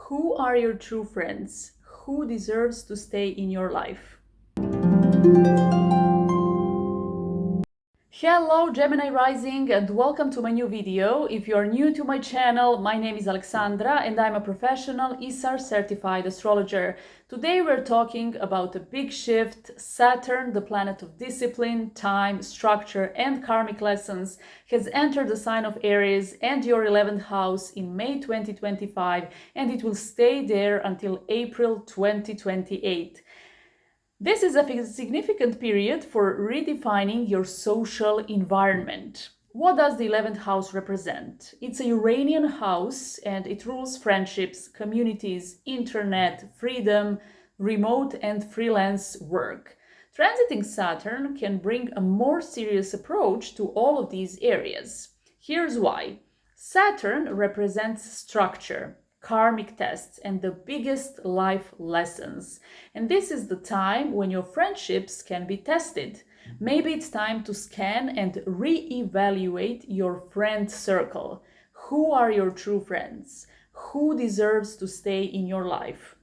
Who are your true friends? Who deserves to stay in your life? Hello Gemini Rising and welcome to my new video. If you are new to my channel, my name is Alexandra and I'm a professional ISAR certified astrologer. Today we're talking about a big shift. Saturn, the planet of discipline, time, structure and karmic lessons, has entered the sign of Aries and your 11th house in May 2025, and it will stay there until April 2028. This is a significant period for redefining your social environment. What does the 11th house represent? It's a Uranian house and it rules friendships, communities, internet, freedom, remote and freelance work. Transiting Saturn can bring a more serious approach to all of these areas. Here's why. Saturn represents structure, karmic tests, and the biggest life lessons. And this is the time when your friendships can be tested. Maybe it's time to scan and re-evaluate your friend circle. Who are your true friends? Who deserves to stay in your life?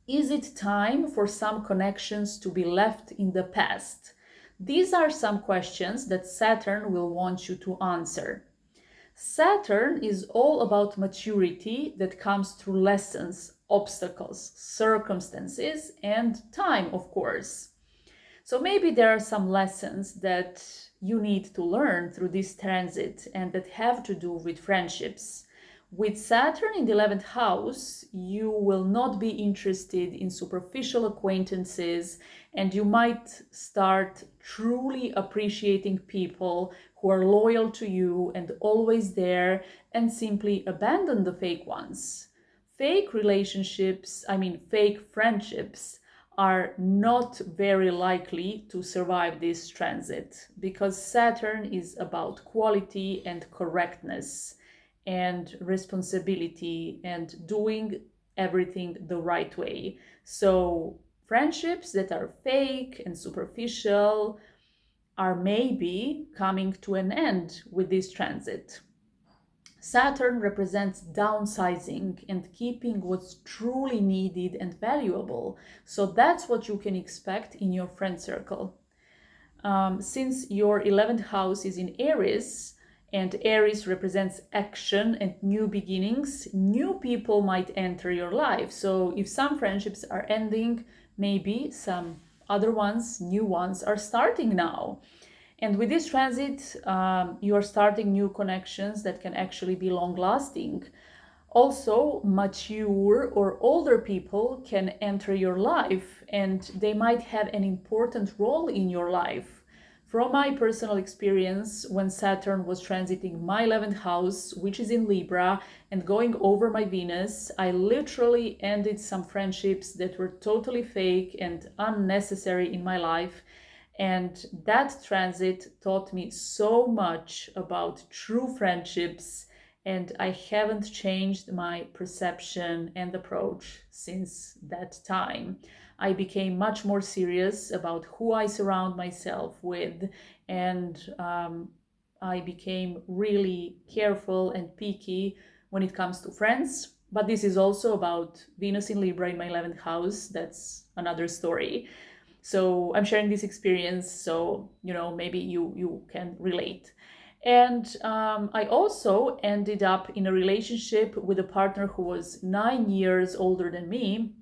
Is it time for some connections to be left in the past? These are some questions that Saturn will want you to answer. Saturn is all about maturity that comes through lessons, obstacles, circumstances, and time, of course. So maybe there are some lessons that you need to learn through this transit and that have to do with friendships. With Saturn in the 11th house, you will not be interested in superficial acquaintances, and you might start truly appreciating people who are loyal to you and always there, and simply abandon the fake ones. Fake friendships are not very likely to survive this transit because Saturn is about quality and correctness and responsibility and doing everything the right way. So friendships that are fake and superficial are maybe coming to an end with this transit. Saturn represents downsizing and keeping what's truly needed and valuable. So that's what you can expect in your friend circle. Since your 11th house is in Aries, and Aries represents action and new beginnings, new people might enter your life. So if some friendships are ending, maybe some other ones, new ones, are starting now. And with this transit, you are starting new connections that can actually be long-lasting. Also, mature or older people can enter your life, and they might have an important role in your life. From my personal experience, when Saturn was transiting my 11th house, which is in Libra, and going over my Venus, I literally ended some friendships that were totally fake and unnecessary in my life. And that transit taught me so much about true friendships, and I haven't changed my perception and approach since that time. I became much more serious about who I surround myself with, and I became really careful and picky when it comes to friends. But this is also about Venus in Libra in my 11th house. That's another story. So I'm sharing this experience, so maybe you can relate. And I also ended up in a relationship with a partner who was 9 years older than me.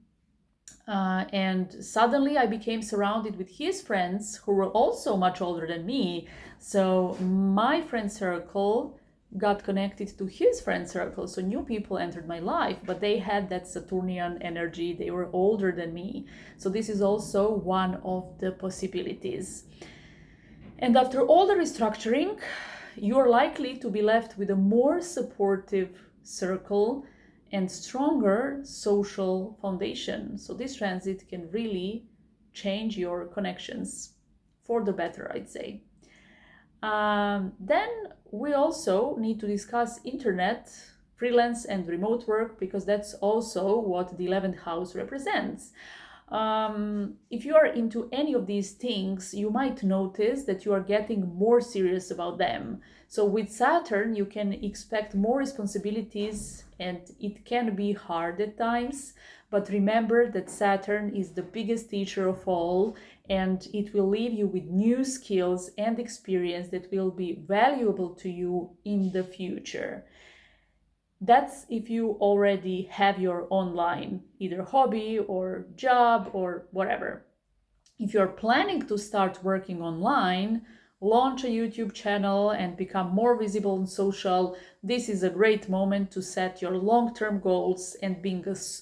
And suddenly I became surrounded with his friends who were also much older than me. So my friend circle got connected to his friend circle. So new people entered my life, but they had that Saturnian energy. They were older than me. So this is also one of the possibilities. And after all the restructuring, you're likely to be left with a more supportive circle and stronger social foundation. So this transit can really change your connections for the better, I'd say. Then we also need to discuss internet, freelance and remote work, because that's also what the 11th house represents. If you are into any of these things, you might notice that you are getting more serious about them. So with Saturn, you can expect more responsibilities and it can be hard at times. But remember that Saturn is the biggest teacher of all, and it will leave you with new skills and experience that will be valuable to you in the future. That's if you already have your online either hobby or job or whatever. If you're planning to start working online, launch a YouTube channel and become more visible on social, this is a great moment to set your long-term goals and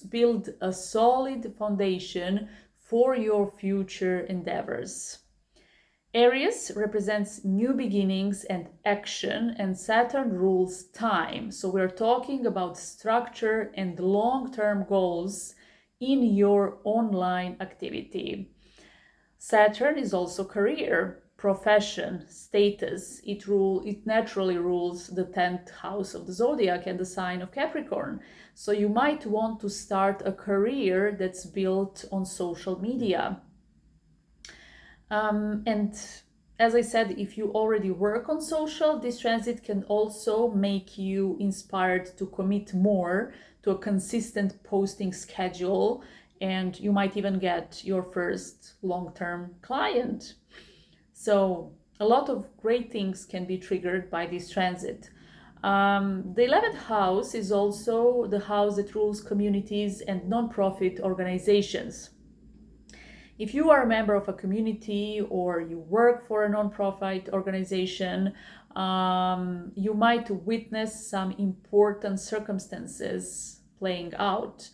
build a solid foundation for your future endeavors. Aries represents new beginnings and action, and Saturn rules time. So we're talking about structure and long-term goals in your online activity. Saturn is also career, profession, status. It naturally rules the 10th house of the zodiac and the sign of Capricorn. So you might want to start a career that's built on social media. And as I said, if you already work on social, this transit can also make you inspired to commit more to a consistent posting schedule, and you might even get your first long-term client. So a lot of great things can be triggered by this transit. The 11th house is also the house that rules communities and non-profit organizations. If you are a member of a community or you work for a non-profit organization, you might witness some important circumstances playing out.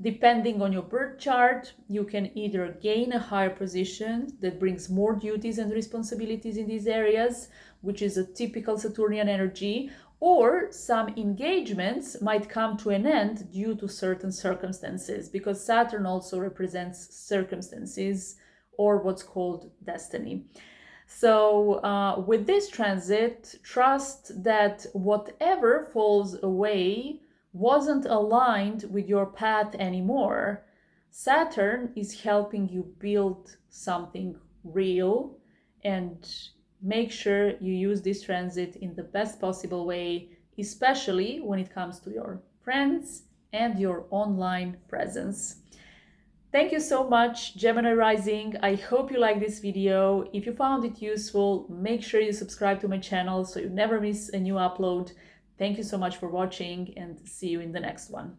Depending on your birth chart, you can either gain a higher position that brings more duties and responsibilities in these areas, which is a typical Saturnian energy, or some engagements might come to an end due to certain circumstances, because Saturn also represents circumstances or what's called destiny. So with this transit, trust that whatever falls away wasn't aligned with your path anymore. Saturn is helping you build something real, and make sure you use this transit in the best possible way, especially when it comes to your friends and your online presence. Thank you so much, Gemini Rising. I hope you like this video. If you found it useful, make sure you subscribe to my channel so you never miss a new upload. Thank you so much for watching, and see you in the next one.